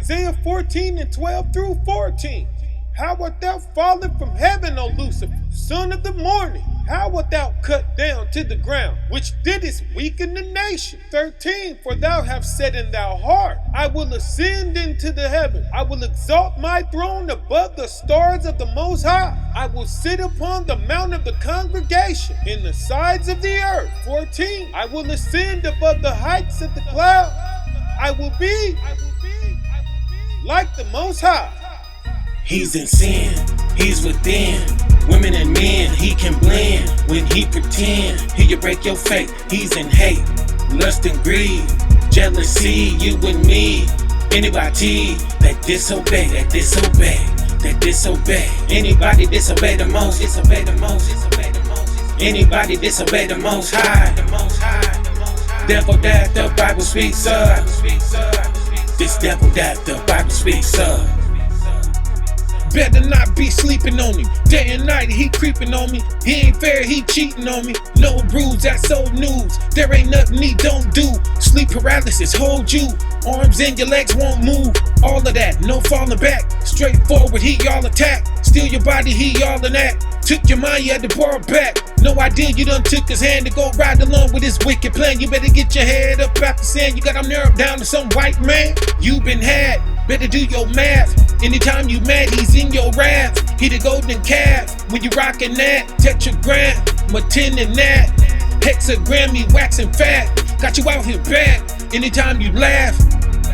Isaiah 14 and 12 through 14. How wilt thou fallen from heaven, O Lucifer, son of the morning? How wilt thou cut down to the ground, which didst weaken the nation? 13. For thou hast said in thy heart, I will ascend into the heaven. I will exalt my throne above the stars of the Most High. I will sit upon the mount of the congregation in the sides of the earth. 14. I will ascend above the heights of the clouds. I will be like the Most High. He's in sin, he's within. Women and men, he can blend. When he pretend, he'll break your faith. He's in hate, lust and greed, jealousy, you and me. Anybody that disobey, that disobey. Anybody disobey the most, disobey the most, disobey the most. Anybody disobey the Most High, the Most High. Devil that the Bible speaks of. This devil that the Bible speaks of. Better not be sleeping on him. Day and night he creeping on me. He ain't fair, he cheating on me. No rules, that's old news. There ain't nothing he don't do. Sleep paralysis, hold you. Arms and your legs won't move. All of that, no falling back. Straightforward, he all attack. Steal your body, he all in that. Took your mind, you had to borrow back. No idea you done took his hand to go ride along with his wicked plan. You better get your head up out the sand. You got him narrowed down to some white man. You been had, better do your math. Anytime you mad, he's in your wrath. He the golden calf. When you rockin' that, tetragram, my 10 and that. Hexagram, he waxing fat. Got you out here bad. Anytime you laugh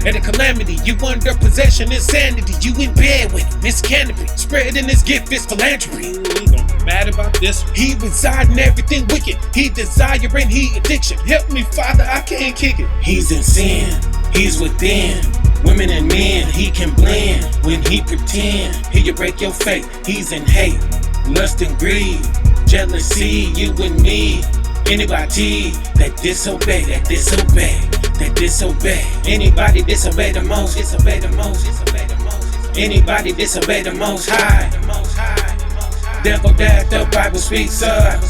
at a calamity, you under possession, insanity. You in bed with him, it's canopy. Spreading his gift, it's philanthropy. He gonna be mad about this one. He reside in everything wicked. He desire and he addiction. Help me, Father, I can't kick it. He's in sin, he's within. Women and men, he can blend. When he pretend, he'll break your faith. He's in hate, lust and greed, jealousy, you and me. Anybody that disobey, that disobey. Anybody disobey the most, disobey the most, disobey the most. Anybody disobey the Most High, the Most High. Devil that the Bible speaks of.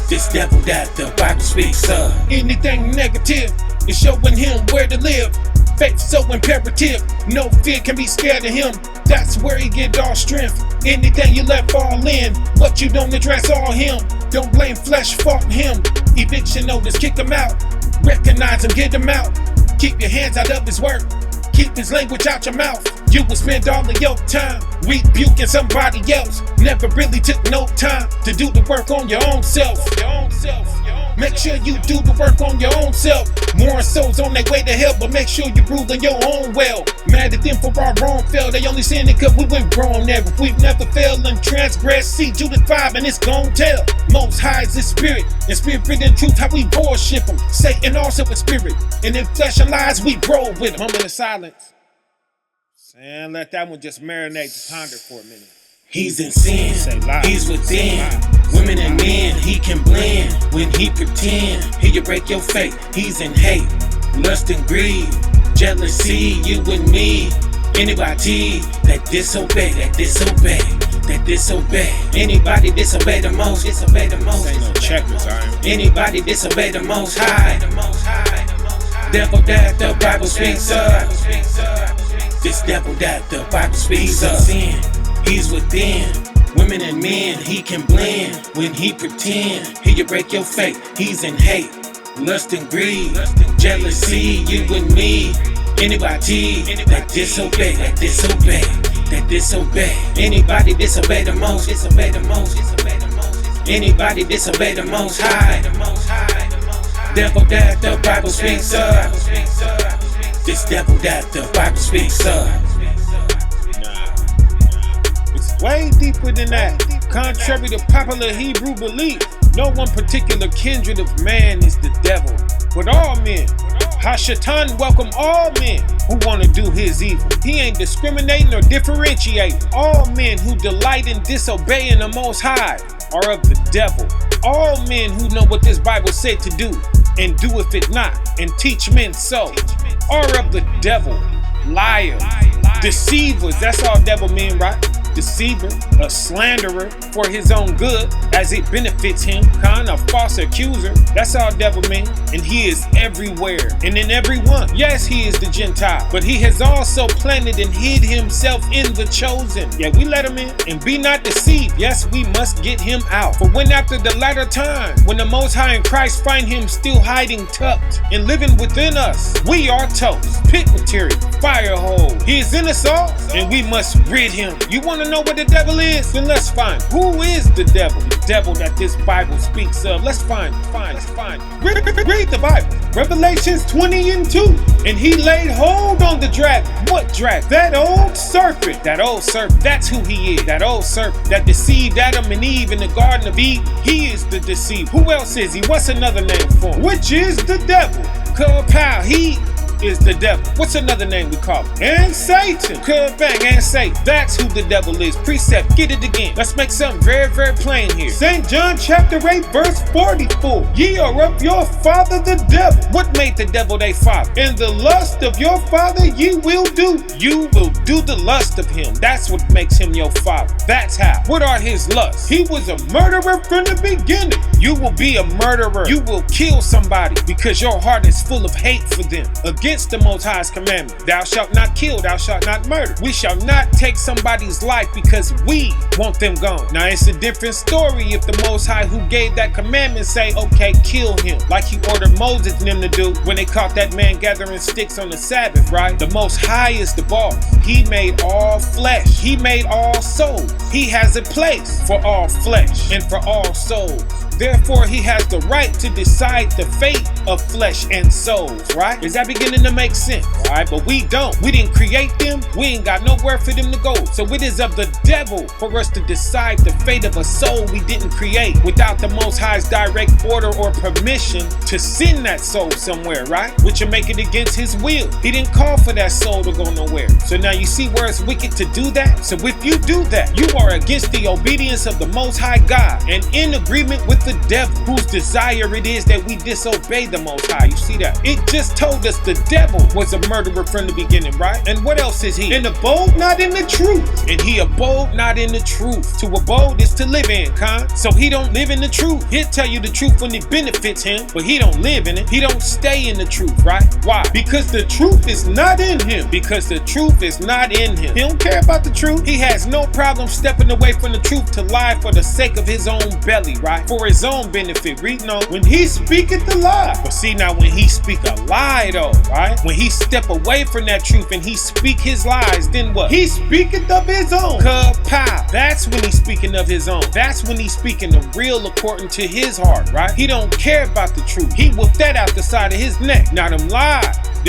This devil that the Bible speaks of. Anything negative is showing him where to live. Faith so imperative, no fear can be scared of him. That's where he get all strength. Anything you let fall in, but you don't address all him. Don't blame flesh, fault him. Eviction notice, kick him out. Recognize him, get him out. Keep your hands out of his work. Keep his language out your mouth. You will spend all of your time rebuking somebody else. Never really took no time to do the work on your own self. Make sure you do the work on your own self. More souls on their way to hell, but make sure you ruling your own well. Mad at them for our wrong fell. They only sin it cause we went wrong never. We've never failed and transgressed. See Judas 5 and it's gon' tell. Most High is his spirit, and spirit and truth how we worship him. Satan also a spirit, and in flesh and lies we roll with him. Moment of silence. And let that one just marinate and ponder for a minute. He's in sin, he's within. Women and men, he can blend. When he pretend, he'll break your faith. He's in hate, lust and greed, jealousy, you and me. Anybody that disobey, that disobey. Anybody disobey the most, disobey the most. Ain't no checkers, alright? Anybody disobey the Most High, the Most High. Devil that the Bible speaks of. This devil that the Bible speaks of. Sin, he's within. Women and men, he can blend. When he pretend, he'll break your faith. He's in hate, lust and greed, jealousy, you and me. Anybody that disobey, that disobey. Anybody disobey the most, disobey the most, disobey the most. Anybody disobey the Most High, the Most High. Devil that the Bible speaks of. This devil that the Bible speaks of. It's way deeper than that. Contrary to popular Hebrew belief, no one particular kindred of man is the devil, but all men. Hashatan welcome all men who want to do his evil. He ain't discriminating or differentiating. All men who delight in disobeying the Most High are of the devil. All men who know what this Bible said to do and doeth it not, and teach men so, are of the devil. Liars, deceivers, that's all devil men, right? deceiver, a slanderer for his own good, as it benefits him, kind of false accuser. That's all devil mean. And he is everywhere and in everyone. Yes, he is the Gentile, but he has also planted and hid himself in the chosen. Yeah, we let him in. And be not deceived. Yes, we must get him out. For when after the latter time, when the Most High in Christ find him still hiding tucked and living within us, we are toast, pit material, fire hole. He is in us all, and we must rid him. You want to know what the devil is? Then let's find who is the devil. The devil that this Bible speaks of. Let's find. Read the Bible. Revelations 20:2. And he laid hold on the dragon. What dragon? That old serpent. That old serpent. That's who he is. That old serpent that deceived Adam and Eve in the Garden of Eden. He is the deceiver. Who else is he? What's another name for him? Which is the devil. Kapow. He is the devil. What's another name we call him? And Satan. Bang, and Satan. That's who the devil is. Precept, get it again. Let's make something very, very plain here. St. John chapter 8 verse 44. Ye are of your father the devil. What made the devil their father? And the lust of your father ye will do. You will do the lust of him. That's what makes him your father. That's how. What are his lusts? He was a murderer from the beginning. You will be a murderer. You will kill somebody because your heart is full of hate for them. Against the Most High's commandment. Thou shalt not kill, thou shalt not murder. We shall not take somebody's life because we want them gone. Now it's a different story if the Most High who gave that commandment say, okay, kill him, like he ordered Moses and them to do when they caught that man gathering sticks on the Sabbath, right? The Most High is the boss. He made all flesh. He made all souls. He has a place for all flesh and for all souls. Therefore, he has the right to decide the fate of flesh and souls, right? Is that beginning to make sense? Right? But we don't. We didn't create them. We ain't got nowhere for them to go. So it is of the devil for us to decide the fate of a soul we didn't create without the Most High's direct order or permission to send that soul somewhere, right? Which will make it against his will. He didn't call for that soul to go nowhere. So now you see where it's wicked to do that? So if you do that, you are against the obedience of the Most High God and in agreement with the devil, whose desire it is that we disobey the Most High. You see that? It just told us the devil was a murderer from the beginning, right? And what else is he? And abode not in the truth. And he abode not in the truth. To abode is to live in, So he don't live in the truth. He'll tell you the truth when it benefits him, but he don't live in it. He don't stay in the truth, right? Why? Because the truth is not in him. Because the truth is not in him. He don't care about the truth. He has no problem stepping away from the truth to lie for the sake of his own belly, right? For his own benefit. Read on. When he speaketh the lie. But see now when he speak a lie though, right? When he step away from that truth and he speak his lies, then what? He speaketh of his own. Kapow. That's when he's speaking of his own. That's when he's speaking the real according to his heart, right? He don't care about the truth. He whipped that out the side of his neck. Now them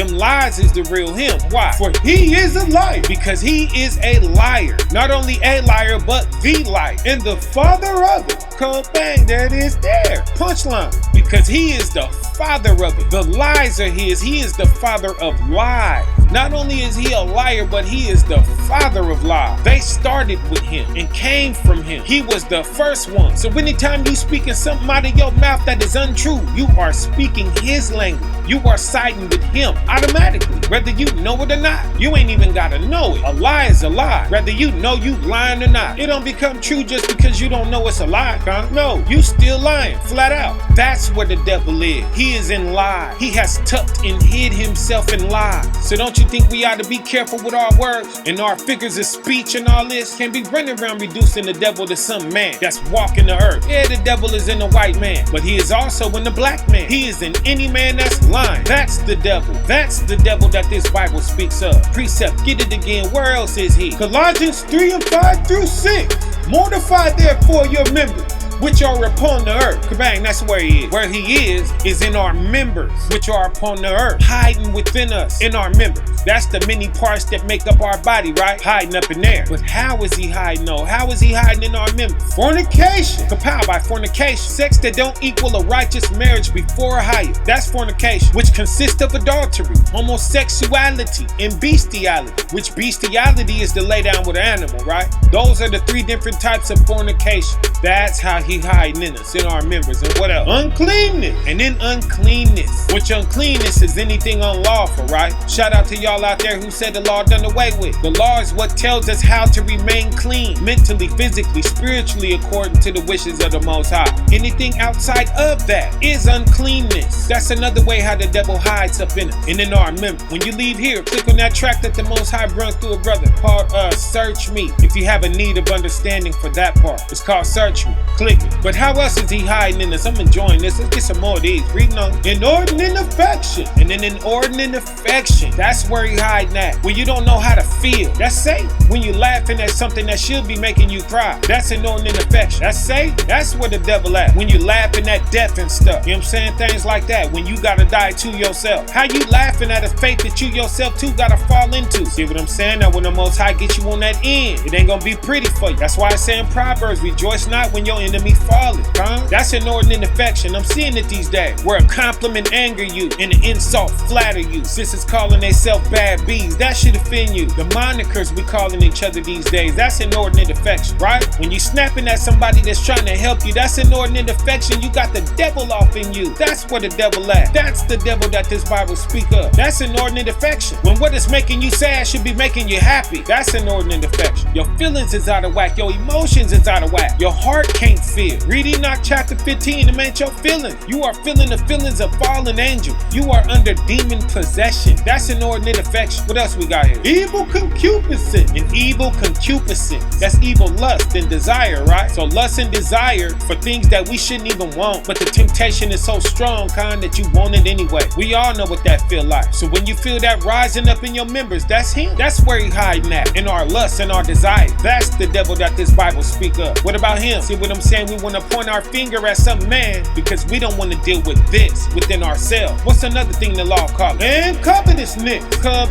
lies is the real him. Why? For he is a liar. Because he is a liar. Not only a liar, but the liar. And the father of it. Bang, there it is there. Punchline. Because he is the father of it. The lies are his. He is the father of lies. Not only is he a liar, but he is the father of lies. They started with him and came from him. He was the first one. So anytime you speaking something out of your mouth that is untrue, you are speaking his language. You are siding with him automatically, whether you know it or not. You ain't even gotta know it. A lie is a lie, whether you know you lying or not. It don't become true just because you don't know it's a lie, No, you still lying, flat out. That's where the devil is. He is in lie. He has tucked and hid himself in lies. So don't you think we ought to be careful with our words and our figures of speech and all this? Can't be running around reducing the devil to some man that's walking the earth. Yeah, the devil is in the white man, but he is also in the black man. He is in any man that's lying. That's the devil. That's the devil that this Bible speaks of. Precept, get it again. Where else is he? Colossians 3:5-6. Mortify therefore your members which are upon the earth. Kabang, that's where he is. Where he is in our members, which are upon the earth, hiding within us, in our members. That's the many parts that make up our body, right? Hiding up in there. But how is he hiding though? How is he hiding in our members? Fornication. Kapow, by fornication. Sex that don't equal a righteous marriage before a higher. That's fornication, which consists of adultery, homosexuality, and bestiality, which bestiality is to lay down with an animal, right? Those are the three different types of fornication. That's how he hiding in us, in our members. And what else? Uncleanness. And in uncleanness, which uncleanness is anything unlawful, right? Shout out to y'all y'all out there who said the law done away with. The law is what tells us how to remain clean, mentally, physically, spiritually, according to the wishes of the Most High. Anything outside of that is uncleanness. That's another way how the devil hides up in us and in our memory. When you leave here, click on that track that the Most High brung through a brother called Search Me. If you have a need of understanding for that part, it's called Search Me. Click it. But how else is he hiding in us? I'm enjoying this. Let's get some more of these. Reading on inordinate affection. And then inordinate affection, that's where he hiding at. When you don't know how to feel, that's safe. When you laughing at something that should be making you cry, that's inordinate affection. That's safe. That's where the devil at. When you laughing at death and stuff, you know what I'm saying? Things like that. When you gotta die to yourself. How you laughing at a fate that you yourself too gotta fall into? See what I'm saying? Now when the Most High get you on that end, it ain't gonna be pretty for you. That's why I say in Proverbs, rejoice not when your enemy falleth. That's inordinate affection. I'm seeing it these days, where a compliment anger you and an insult flatter you. Sisters calling themselves bad bees, that should offend you. The monikers we calling each other these days, that's inordinate affection, right? When you snapping at somebody that's trying to help you, that's inordinate affection. You got the devil off in you. That's where the devil at. That's the devil that this Bible speak of. That's inordinate affection. When what is making you sad should be making you happy, that's inordinate affection. Your feelings is out of whack. Your emotions is out of whack. Your heart can't feel. Read Enoch chapter 15 and ain't your feelings. You are feeling the feelings of fallen angels. You are under demon possession. That's inordinate affection. What else we got here? Evil concupiscence. An evil concupiscence. That's evil lust and desire, right? So lust and desire for things that we shouldn't even want, but the temptation is so strong, that you want it anyway. We all know what that feel like. So when you feel that rising up in your members, that's him. That's where he hiding at. In our lust and our desire. That's the devil that this Bible speak of. What about him? See what I'm saying? We want to point our finger at some man because we don't want to deal with this within ourselves. What's another thing the law calls it? And covetousness.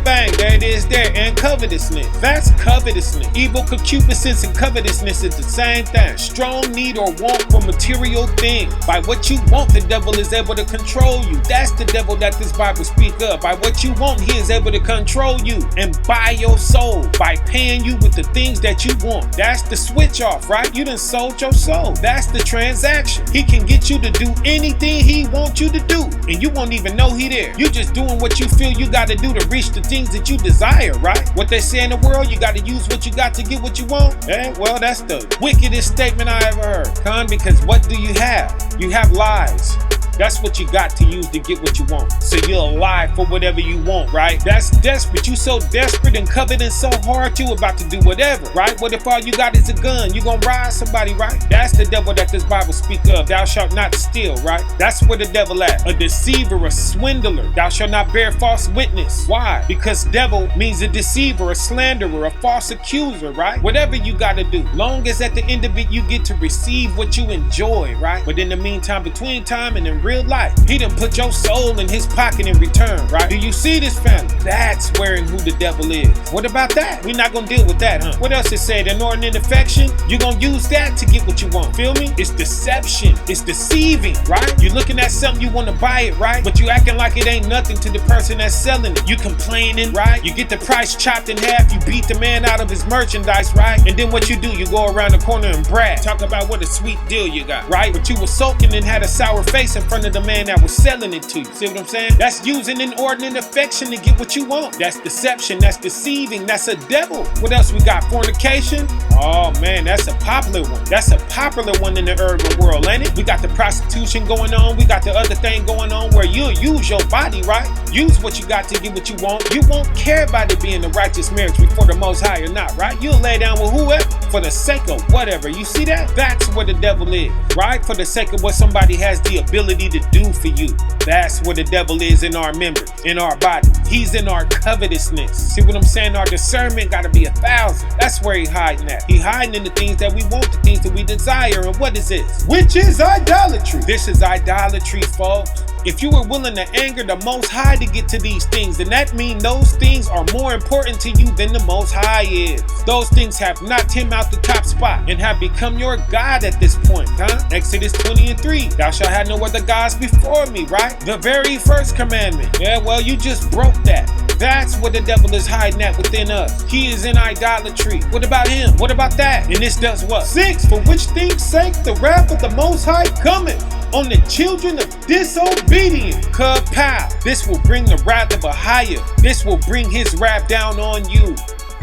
Bang, there it is there. And covetousness. That's covetousness. Evil concupiscence and covetousness is the same thing. Strong need or want for material things. By what you want, the devil is able to control you. That's the devil that this Bible speak of. By what you want, he is able to control you and buy your soul by paying you with the things that you want. That's the switch off, right? You done sold your soul. That's the transaction. He can get you to do anything he wants you to do, and you won't even know he there. You just doing what you feel you got to do to reach the things that you desire, right? What they say in the world, you got to use what you got to get what you want. Well, that's the wickedest statement I ever heard. Because what do you have? You have lies. That's what you got to use to get what you want. So you'll lie for whatever you want, right? That's desperate. You so desperate and coveting so hard you about to do whatever, right? What if all you got is a gun? You gonna ride somebody, right? That's the devil that this Bible speak of. Thou shalt not steal, right? That's where the devil at. A deceiver, a swindler. Thou shalt not bear false witness. Why? Because devil means a deceiver, a slanderer, a false accuser, right? Whatever you gotta do. Long as at the end of it you get to receive what you enjoy, right? But in the meantime, between time and in real life, he done put your soul in his pocket in return, right? Do you see this, family? That's where and who the devil is. What about that? We're not gonna deal with that, huh? What else it said? Inordinate affection? You're gonna use that to get what you want. Feel me? It's deception. It's deceiving, right? You're looking at something, you wanna buy it, right? But you acting like it ain't nothing to the person that's selling it. You complaining, right? You get the price chopped in half, you beat the man out of his merchandise, right? And then what you do? You go around the corner and brag. Talk about what a sweet deal you got, right? But you were sulking and had a sour face in front of the man that was selling it to you. See what I'm saying? That's using inordinate affection to get what you want. That's deception. That's deceiving. That's a devil. What else we got? Fornication? Oh man, that's a popular one. That's a popular one in the urban world, ain't it? We got the prostitution going on. We got the other thing going on where you'll use your body, right? Use what you got to get what you want. You won't care about it being a righteous marriage before the Most High or not, right? You'll lay down with whoever for the sake of whatever. You see that? That's where the devil is, right? For the sake of what somebody has the ability to do for you. That's where the devil is in our members, in our body. He's in our covetousness. See what I'm saying? Our discernment got to be 1,000. That's where he's hiding at. He's hiding in the things that we want, the things that we desire. And what is this? Which is idolatry. This is idolatry, folks. If you were willing to anger the Most High to get to these things, then that means those things are more important to you than the Most High is. Those things have knocked him out the top spot and have become your God at this point, huh? Exodus 20:3. Thou shalt have no other gods before me, right? The very first commandment. Yeah, well, you just broke that. That's what the devil is hiding at within us. He is in idolatry. What about him? What about that? And this does what? 6. For which things sake the wrath of the Most High cometh on the children of disobedience. Kapow. This will bring the wrath of Ahia. This will bring his wrath down on you.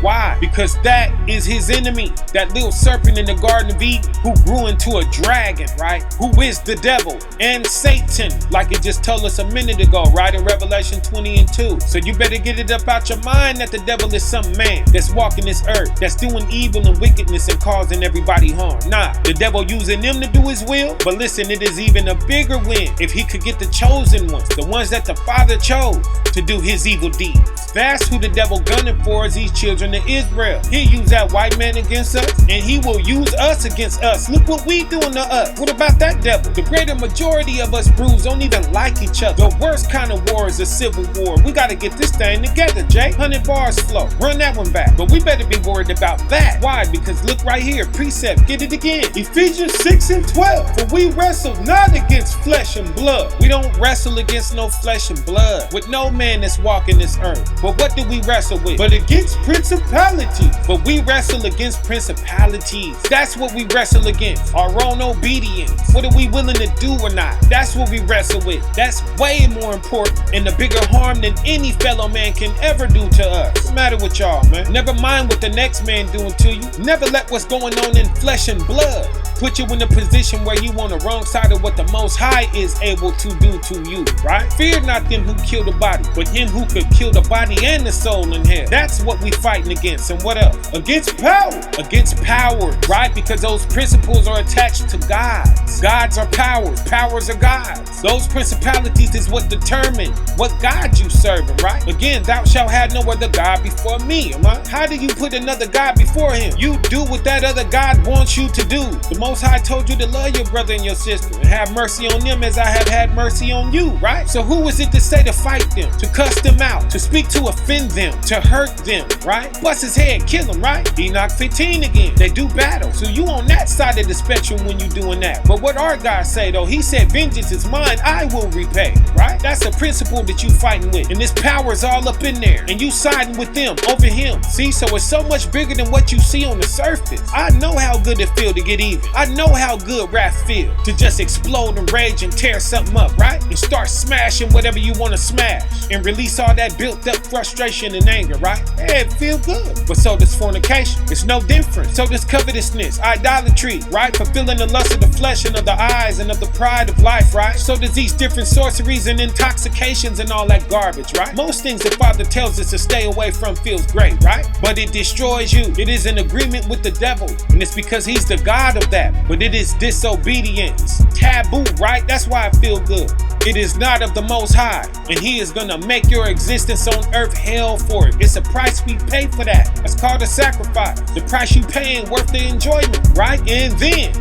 Why? Because that is his enemy, that little serpent in the Garden of Eden who grew into a dragon, right? Who is the devil and Satan, like it just told us a minute ago, right? In Revelation 20:2. So you better get it up out your mind that the devil is some man that's walking this earth, that's doing evil and wickedness and causing everybody harm. Nah, the devil using them to do his will. But listen, it is even a bigger win if he could get the chosen ones, the ones that the Father chose to do his evil deeds. That's who the devil gunning for, is these children of Israel. He'll use that white man against us, and he will use us against us. Look what we doing to us. What about that devil? The greater majority of us brews don't even like each other. The worst kind of war is a civil war. We gotta get this thing together, Jay. 100 bars flow. Run that one back. But we better be worried about that. Why? Because look right here, precept, get it again. Ephesians 6:12. For we wrestle not against flesh and blood. We don't wrestle against no flesh and blood, with no man that's walking this earth. But what do we wrestle with? But against principalities. But we wrestle against principalities. That's what we wrestle against. Our own obedience. What are we willing to do or not? That's what we wrestle with. That's way more important and a bigger harm than any fellow man can ever do to us. What's the matter with y'all, man? Never mind what the next man doing to you. Never let what's going on in flesh and blood put you in a position where you on the wrong side of what the Most High is able to do to you, right? Fear not them who kill the body, but him who could kill the body and the soul in hell. That's what we fighting against. And what else? Against power. Against powers, right? Because those principles are attached to gods. Gods are powers. Powers are gods. Those principalities is what determine what God you serving, right? Again, thou shalt have no other God before me. How do you put another God before him? You do what that other God wants you to do. The Most High told you to love your brother and your sister and have mercy on them as I have had mercy on you, right? So who is it to say to fight them, to cuss them out, to speak to offend them, to hurt them, right? Bust his head, kill him, right? Enoch 15 again. They do battle. So you on that side of the spectrum when you doing that. But what our God say though? He said, vengeance is mine, I will repay, right? That's a principle that you fighting with. And this power is all up in there. And you siding with them over him. See, so it's so much bigger than what you see on the surface. I know how good it feel to get even. I know how good wrath feel, to just explode and rage and tear something up, right? And start smashing whatever you want to smash and release all that built up frustration and anger, right? Hey, it feel good. But so does fornication. It's no different. So does covetousness, idolatry, right? Fulfilling the lust of the flesh and of the eyes and of the pride of life, right? So does these different sorceries and intoxications and all that garbage, right? Most things the Father tells us to stay away from feels great, right? But it destroys you. It is in agreement with the devil, and it's because he's the God of that. But it is disobedience. Taboo, right? That's why I feel good. It is not of the Most High, and he is gonna make your existence on earth hell for it. It's a price we pay for that. That's called a sacrifice. The price you pay ain't worth the enjoyment, right? And then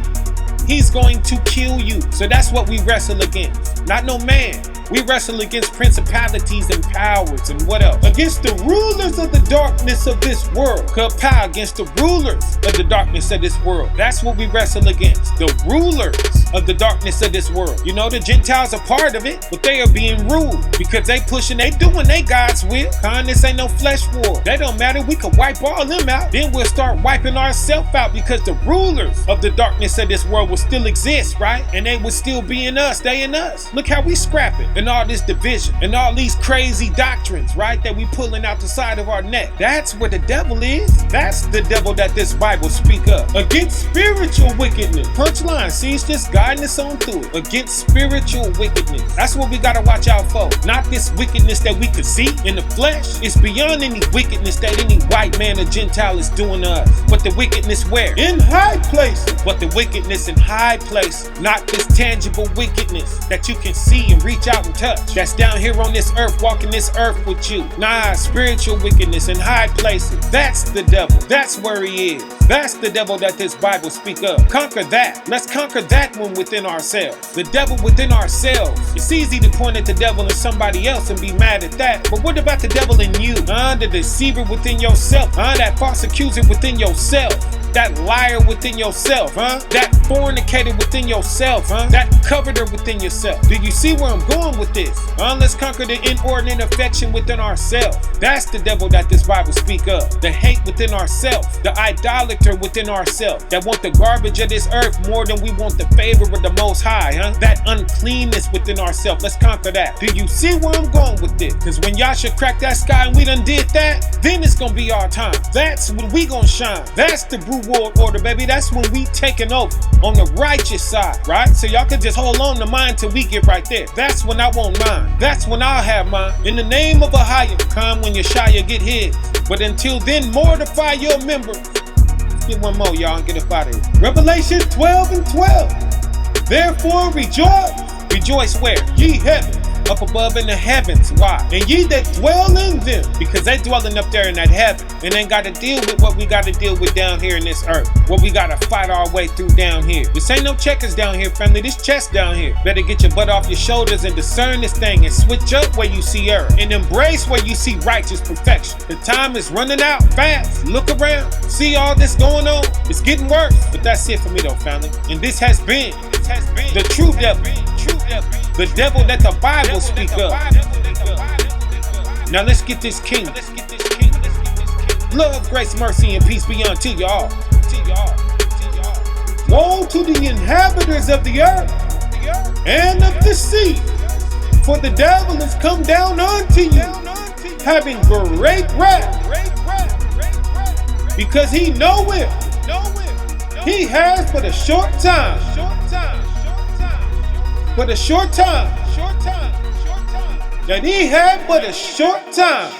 he's going to kill you. So that's what we wrestle against. Not no man. We wrestle against principalities and powers, and what else? Against the rulers of the darkness of this world. Kapow, against the rulers of the darkness of this world. That's what we wrestle against. The rulers of the darkness of this world. You know, the Gentiles are part of it, but they are being ruled because they doing they God's will. This ain't no flesh war. That don't matter. We could wipe all them out. Then we'll start wiping ourselves out because the rulers of the darkness of this world will still exist, right? And they would still be in us. They in us. Look how we scrapping. And all this division and all these crazy doctrines, right, that we pulling out the side of our neck. That's where the devil is. That's the devil that this Bible speak of. Against spiritual wickedness. Punchline, see, it's just guiding us on through it. Against spiritual wickedness. That's what we gotta watch out for. Not this wickedness that we can see in the flesh. It's beyond any wickedness that any white man or Gentile is doing to us. But the wickedness where? In high places. But the wickedness in high places. Not this tangible wickedness that you can see and reach out and touch. That's down here on this earth, walking this earth with you. Nah, spiritual wickedness in high places. That's the devil. That's where he is. That's the devil that this Bible speak of. Conquer that. Let's conquer that one within ourselves. The devil within ourselves. It's easy to point at the devil in somebody else and be mad at that. But what about the devil in you? The deceiver within yourself. That false accuser within yourself. That liar within yourself, huh? That fornicator within yourself, huh? That coveter within yourself. Do you see where I'm going with this? Let's conquer the inordinate affection within ourselves. That's the devil that this Bible speak of. The hate within ourselves. The idolater within ourselves. That want the garbage of this earth more than we want the favor of the Most High, huh? That uncleanness within ourselves. Let's conquer that. Do you see where I'm going with this? Because when Yasha cracked that sky and we done did that, then it's gonna be our time. That's when we gonna shine. That's the Brew World Order, baby. That's when we taking over on the righteous side, right? So y'all can just hold on to mine till we get right there. That's when I want mine. That's when I'll have mine. In the name of Ahia, come when Yeshaya get his. But until then, mortify your members. Get one more, y'all, and get up out of here. Revelation 12 and 12. Therefore rejoice. Rejoice where? Ye heaven. Up above in the heavens. Why? And ye that dwell in them, because they dwelling up there in that heaven and ain't got to deal with what we got to deal with down here in this earth. What we got to fight our way through down here. This ain't no checkers down here, family. This chest down here. Better get your butt off your shoulders and discern this thing and switch up where you see error and embrace where you see righteous perfection. The time is running out fast. Look around. See all this going on. It's getting worse. But that's it for me though, family. And this has been the true devil. The devil that the Bible speaks of. Now let's get this kingdom. Love, grace, mercy, and peace be unto y'all. Woe to the inhabitants of the earth and of the sea, for the devil has come down unto you, having great wrath, because he knoweth he has but a short time. But a short time. That he had but a short time.